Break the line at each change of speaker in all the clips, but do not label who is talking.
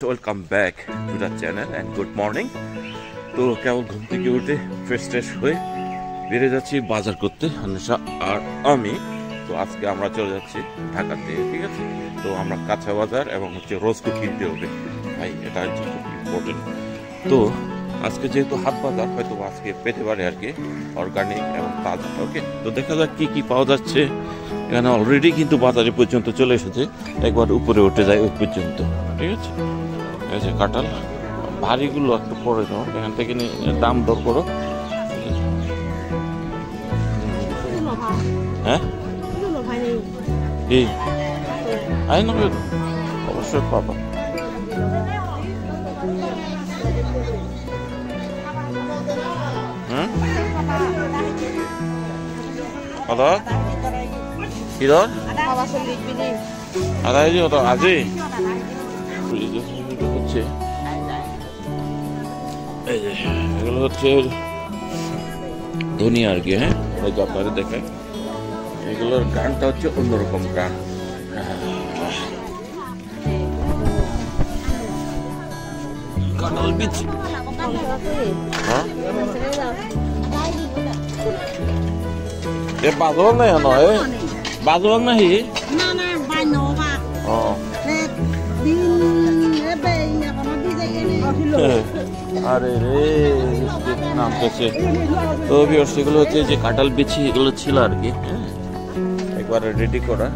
Welcome back to the channel and good morning. তো কেবল ঘুম থেকে উঠে ফ্রেশ হয়ে বেরিয়ে যাচ্ছি বাজার করতে হান্নেশা আর আমি। তো আজকে আমরা চলে যাচ্ছি ঢাকাতে, ঠিক আছে। তো আমরা কাঁচা বাজার এবং রোজকো কিনতে হবে ভাই, এটা হচ্ছে খুব ইম্পর্টেন্ট। তো আজকে যেহেতু হাট বাজার, হয়তো আজকে পেতে পারে আর কি অর্গানিক এবং তাজা। ওকে, তো দেখা যাক কি কি পাওয়া যাচ্ছে। এখানে অলরেডি কিন্তু বাজারে পর্যন্ত চলে এসেছে, একবার উপরে উঠে যায় ওই পর্যন্ত, ঠিক আছে। এই যে কাঁঠাল, ভারীগুলো একটু পরে দাও, এখান থেকে দাম দর করো। হ্যাঁ এই আই না অবশ্যই পাবা। আদা কি দর আদা এই তো আজই হচ্ছে, এই যে এগুলো হচ্ছে ধনিয়া আর কি। হ্যাঁ, ওই যে আপনারা দেখেন এগুলোর গানটা হচ্ছে অন্যরকম গান। কাঁঠাল বীজ, হ্যাঁ এ বাজল নাই নয়, বাজল নাহি আরে রে নামতেছে। তো সেগুলো হচ্ছে যে কাঁঠাল বিচি এগুলো ছিল আর কি, হ্যাঁ একবার রেডি করা।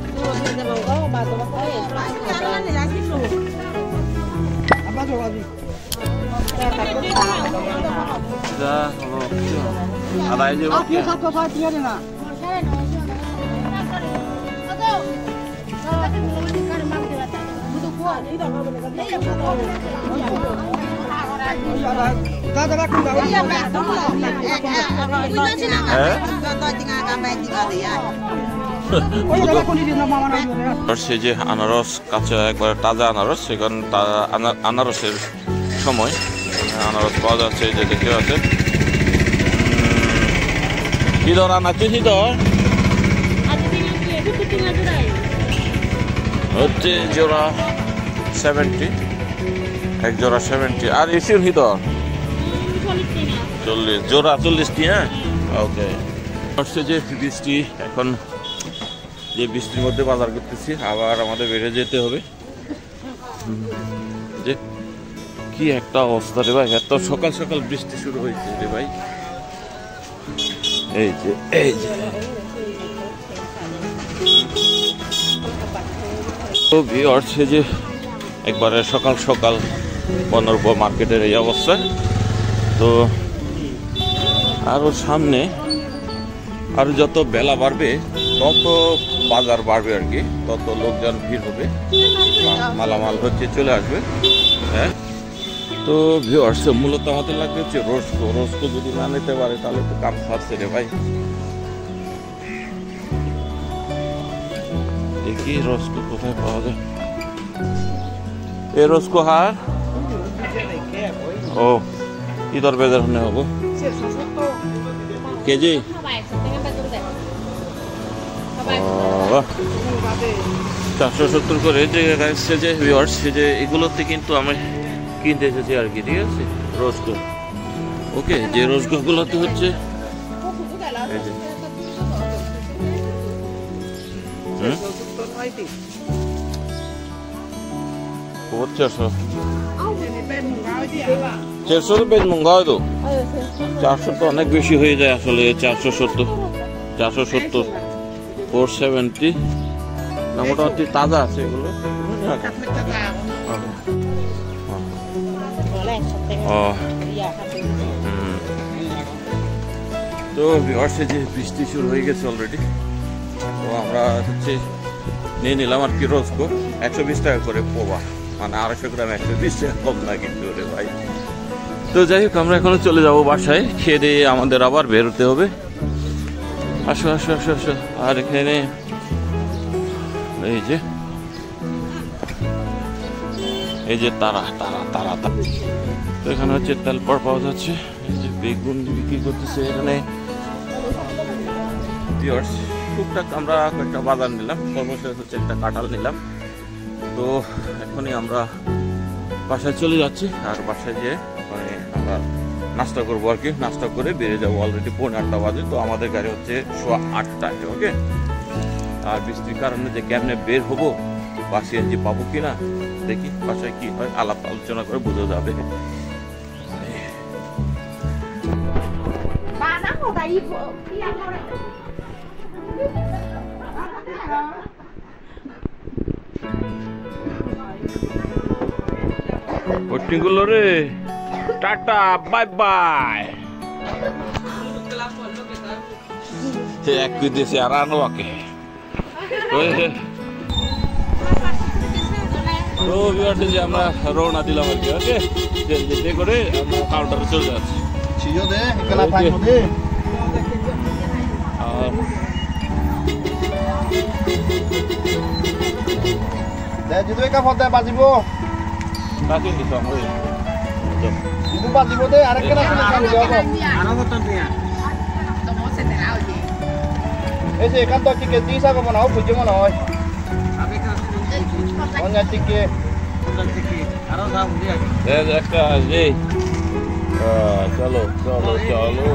সে যে আনারস, কাঁচা একবার তাজা আনারস, সেখানে আনারসের সময় আনারস পাওয়া যাচ্ছে। এই যে দেখতে পাচ্ছেন কি দর আনাচ্ছে, কি দর হচ্ছে জোড়া 70, এক জোড়া 70। আর এসির ভিতর 40 জোড়া 40টি। হ্যাঁ ওকে, হচ্ছে যে বৃষ্টি, এখন যে বৃষ্টির মধ্যে বাজার করতেছি, আবার আমাদের বেড়ে যেতে হবে। যে কি একটা অবস্থা রে ভাই, এত সকাল সকাল বৃষ্টি শুরু হয়েছে রে ভাই। এই যে তো ভিউয়ার্স, যে একবারে সকাল সকাল বনর্ব মার্কেটের এই অবস্থা। তো আরো সামনে আরো যত বেলা বাড়বে তত বাজার বাড়বে আর কি, তত লোকজন ভিড় হবে, মালামাল হচ্ছে চলে আসবে। হ্যাঁ, তো ভিউয়ার্স মূলত আমাদের লাগবে হচ্ছে রোজকো যদি না নিতে পারে তাহলে তো কাম ছাড়ছে রে ভাই। দেখি রোজকো কোথায় পাওয়া যায়। এ রোজকো হার ও ইদর বেজার হনে হবো কেজি 470 করে। যে ভিউয়ার্স, যে এগুলোতে কিন্তু আমি কিনতে এসেছি আর কি, ঠিক আছে রোজকো। ওকে, যে রোজকো গুলোতে হচ্ছে এই যে 400 তো বেশ মহঙ্গা হয়। তো 400 তো অনেক বেশি হয়ে যায় আসলে। 470 470 না, মোটামুটি তাজা আছে এগুলো। তো ভিউয়ার্সে যে বৃষ্টি শুরু হয়ে গেছে অলরেডি, তো আমরা হচ্ছে নিয়ে নিলাম আর কি রোজকো 120 টাকা করে পোয়া, মানে 250 গ্রাম 120 টাকা, কম না কিন্তু রে ভাই। তো যাই হোক, আমরা এখনো চলে যাবো বাসায়, খেয়ে দিয়ে আমাদের আবার বেরোতে হবে। আসো আসো আসো আসো। আর এখানে এই যে তারা তারা তারা তারা, তো এখানে হচ্ছে তেলপর পাওয়া যাচ্ছে। এই যে বেগুন বিক্রি করতেছে এখানে। টুকটাক আমরা কয়েকটা বাজার নিলাম, সর্বশেষ হচ্ছে একটা কাঁঠাল নিলাম। তো এখনই আমরা বাসায় চলে যাচ্ছি। আর বাসায় যেয়ে মানে আমরা নাস্তা করবো আর কি। নাস্তা করে বেরিয়ে যাবো। অলরেডি 8:30 বাজে। তো আমাদের গাড়ি হচ্ছে 8:15-টায়। ওকে। আর বৃষ্টির কারণে যে কেমনে বের হবো বা সিএনজি পাবো কিনা দেখি, বাসায় কি হয় আলাপ আলোচনা করে বোঝা যাবে। গুলো রে, টাটা, বাই বাই। এক দেশে আর আনো আকে। তো ভিউয়ার্স যে আমরা রওনা দিলাম আর কি। ওকে, যে করে আমরা কাউন্টারে চলে যাচ্ছি।
Itu kan foto apa sih bu?
Kasih di sana.
Itu pas sih bu deh, ada kena kena kan dia kok.
Ano foto niya? Tomo se te lao di.
Ese kan tuh tiket di sana mana? Puji mana?
Abe ka.
Mana tiket?
Foto tiket. Aro sa dia.
একটা যে চলো চলো চলো।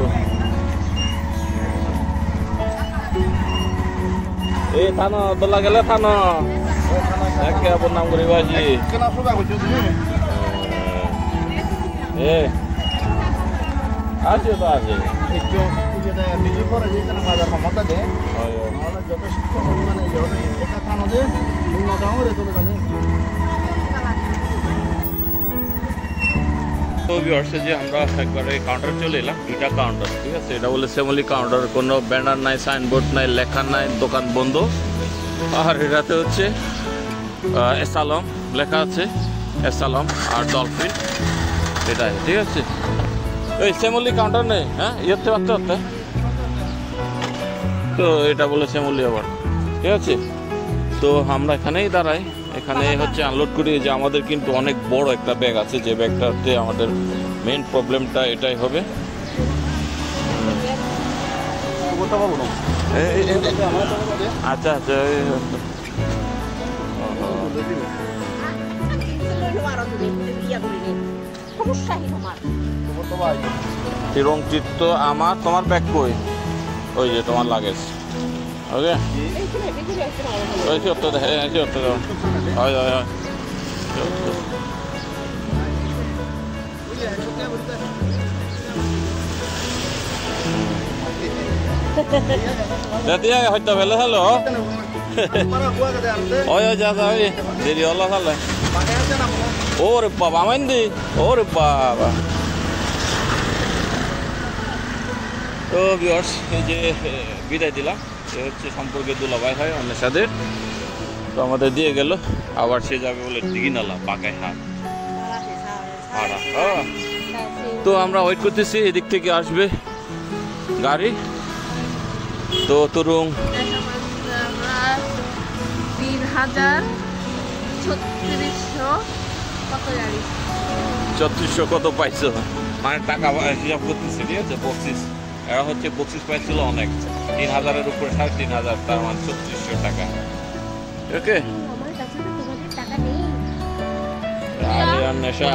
এই থানো দোলা গেলে থানো একে আপন নাম করি বাজি।
Kena suka aku cuci ni.
আছে তো আছে।
Itu dia dah biji pora je kan ada pemata deh. Mana jatuh sikit mana jauh ni. Kita kan ada, bunga tahu deh tu kan.
তো ভিউয়ার্স যে আমরা একবারে কাউন্টারে চলে এলাম। 2টা কাউন্টার, ঠিক আছে। এটা বলে শ্যামলী কাউন্টার, কোনো ব্যানার নাই, সাইনবোর্ড নাই, লেখা নাই, দোকান বন্ধ। আর এটাতে হচ্ছে এসালম লেখা আছে, এসালম আর ডলফিন, এটাই, ঠিক আছে। ওই শ্যামলী কাউন্টার নেই, হ্যাঁ ইয়েতে বাচ্চা হতে। তো এটা বলে শ্যামলী আবার, ঠিক আছে। তো আমরা এখানেই দাঁড়াই। এখানে হচ্ছে আনলোড করি। যে আমাদের কিন্তু অনেক বড় একটা ব্যাগ আছে, যে ব্যাগটাতে আমাদের মেইন প্রবলেমটা এটাই হবে। আচ্ছা আচ্ছা, রং চিত্ত আমার। তোমার ব্যাগ কই? ওই যে তোমার লাগেজ। ওকে, ওই সত্য দেখে সত্য। হয় হয় হয়। দিয়া হয়তো ফেলে হ্যালো। ওই যা যা ওই দেরি হলো তাহলে। ওরে বাবা মাইন্দি, ওরে বাবা। তো ভিউয়ার্স এই যে বিদায় দিলাম। এ হচ্ছে সম্পর্কে দুলাভাই হয় অন্যের সাথে। তো আমাদের দিয়ে গেল, আবার সে যাবে বলে দিঘিনালা পাকায় হাট ভাড়া। তো আমরা ওয়েট করতেছি, এদিক থেকে আসবে গাড়ি। তো তরুং 3600 কত পাইছো? মানে টাকা হিসাব করতেছি, ঠিক আছে। বক্সিস এরা হচ্ছে বক্সিস পাইছিল অনেক, 3000-এর উপরে 3500, তার মানে 3600 টাকা। ওকে, নেশা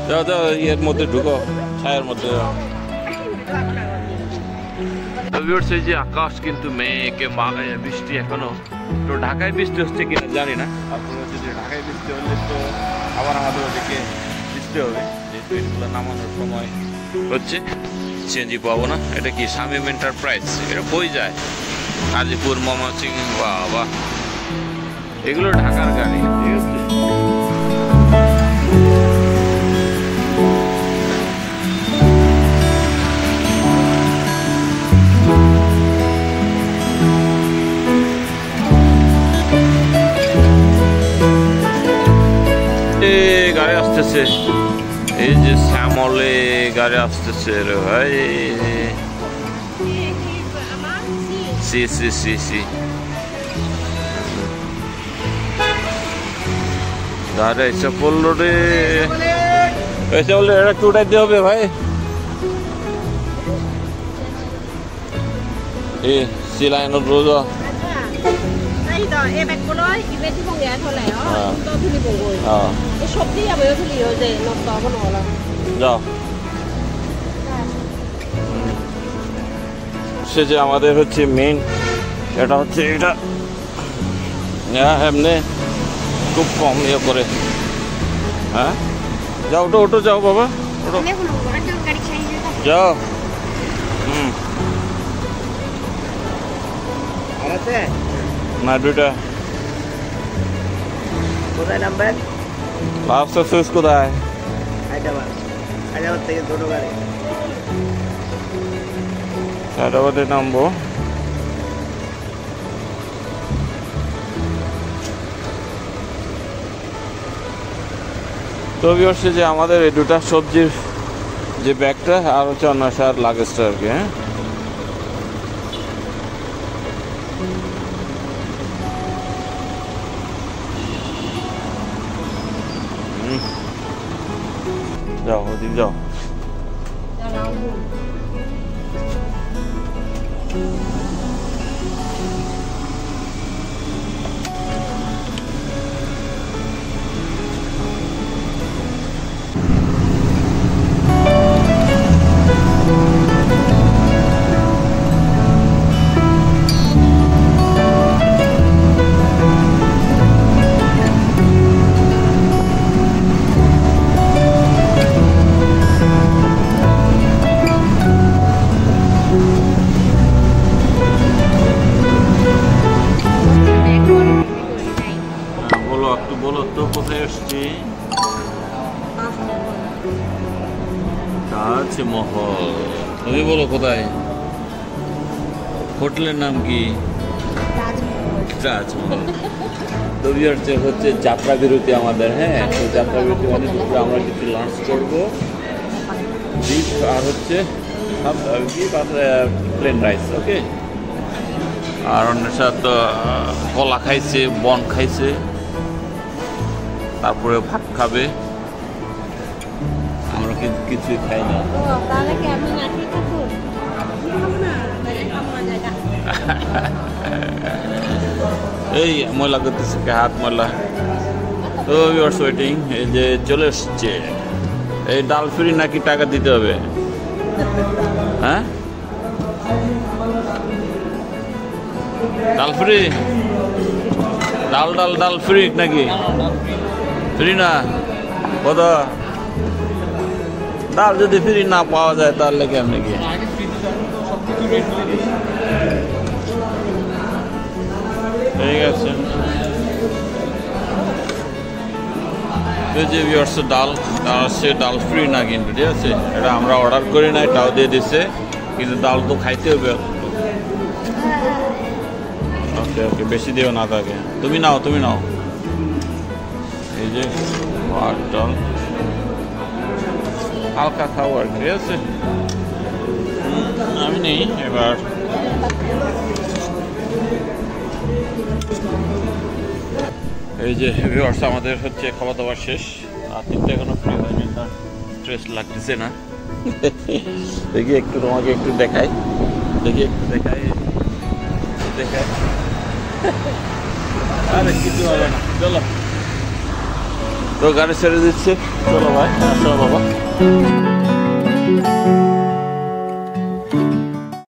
যাও যাও, ইয়ের মধ্যে ঢুকো, ছায়ের মধ্যে। এই যে আকাশ কিন্তু মেঘে বৃষ্টি এখনো। তো ঢাকায় বৃষ্টি হচ্ছে কিনা জানি না। তারপরে হচ্ছে যে ঢাকায় বৃষ্টি হলে তো আবার আমাদের ওদিকে বৃষ্টি হবে, যেহেতু এগুলো নামানোর সময় হচ্ছে। সিএনজি পাবো না। এটা কি শামীম এন্টারপ্রাইজ? এটা কই যায়? গাজীপুর, ময়মনসিংহ। বাবা, এগুলো ঢাকার গাড়ি, ঠিক আছে। গাড়ি আসতেছে, এই যে শ্যামলে গাড়ি আসতেছে রে ভাই। সি সি সি সি গাড়ি এসে পড়লো রে। এসে বললে এটা একটু উঠাইতে হবে ভাই। এ সিলাইন রোজ
em bạch cô nói vềที่พงแย่เท่าไหร่อ๋อตัวที่นี่บงโวย
어.
এই সবজি যাবে ওইที่যে নষ্ট হবে না
যাও সে যে আমাদের হচ্ছে মেইন এটা হচ্ছে এটা এমনি খুব কম ইয়ে করে হ্যাঁ যাও ওটো ওটো যাও বাবা ওটো যাও
আর আছে
না দুইটা
কোথায় নাম্বার
লাস্ট সুইচ কোথায়
হায়দ্রাবাদ থেকে ছোট গাড়ি
হায়দ্রাবাদে নামবো তো হচ্ছে যে আমাদের এই দুটা সবজির যে ব্যাগটা আর হচ্ছে অন্যাসার লাগেজটা আর কি হ্যাঁ যাও ওদিক যাও বলো তো কোথায় এসছি তাজমহল তুমি বলো কোথায় হোটেলের নাম কি তাজমহল তো হচ্ছে যাত্রা বিরতি আমাদের হ্যাঁ তো যাত্রা বিরতি মানে দুপুরে আমরা কিছু লাঞ্চ করবো বিফ আর হচ্ছে প্লেন রাইস ওকে আর অন্য সাথে কলা খাইছে বন খাইছে তারপরে ভাত খাবে আমরা কিন্তু কিছুই খাই না এই ময়লা করতেছে হাত ময়লা তো ওয়েটিং এই যে চলে এসছে এই ডাল ফ্রি নাকি টাকা দিতে হবে হ্যাঁ ডাল ফ্রি ডাল ডাল ডাল ফ্রি নাকি ফ্রি না কত ডাল যদি ফ্রি না পাওয়া যায় তাহলে কেমন কি ঠিক আছে ডাল সে ডাল ফ্রি না কিন্তু ঠিক আছে এটা আমরা অর্ডার করি না এটাও দিয়ে দিচ্ছে কিন্তু ডাল তো খাইতে হবে ওকে ওকে বেশি দিও না থাকে তুমি নাও এই যে ভাত ডাল হালকা খাবার ঠিক আছে আমি নেই এবার এই যে ভিউয়ার্স আমাদের হচ্ছে খাওয়া দাওয়া শেষ আর তিনটা এখনো ফ্রি হয়নি তার স্ট্রেস লাগতেছে না দেখি একটু তোমাকে একটু দেখাই আরে কিছু হবে না চলো তো গাড়ি ছেড়ে দিচ্ছে চলো ভাই আসো বাবা